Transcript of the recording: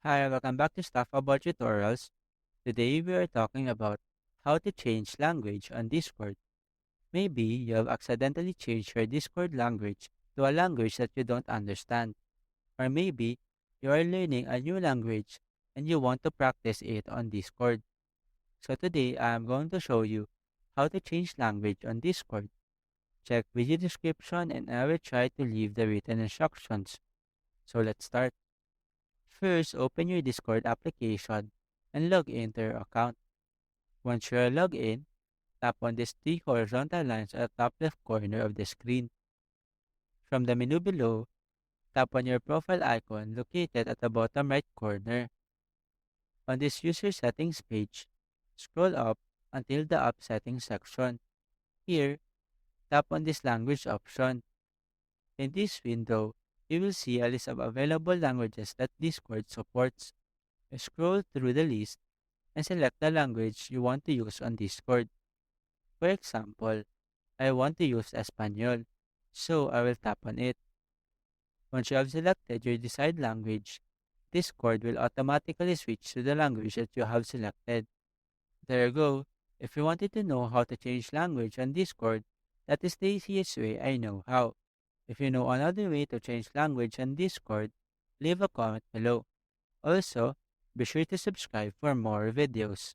Hi, welcome back to Stuff About Tutorials. Today we are talking about how to change language on Discord. Maybe you have accidentally changed your Discord language to a language that you don't understand. Or maybe you are learning a new language and you want to practice it on Discord. So today I am going to show you how to change language on Discord. Check video description and I will try to leave the written instructions. So let's start. First, open your Discord application and log into your account. Once you are logged in, tap on these three horizontal lines at the top left corner of the screen. From the menu below, tap on your profile icon located at the bottom right corner. On this user settings page, scroll up until the app settings section. Here, tap on this language option. In this window, you will see a list of available languages that Discord supports. Scroll through the list and select the language you want to use on Discord. For example, I want to use Espanol, so I will tap on it. Once you have selected your desired language, Discord will automatically switch to the language that you have selected. There you go. If you wanted to know how to change language on Discord, that is the easiest way I know how. If you know another way to change language on Discord, leave a comment below. Also, be sure to subscribe for more videos.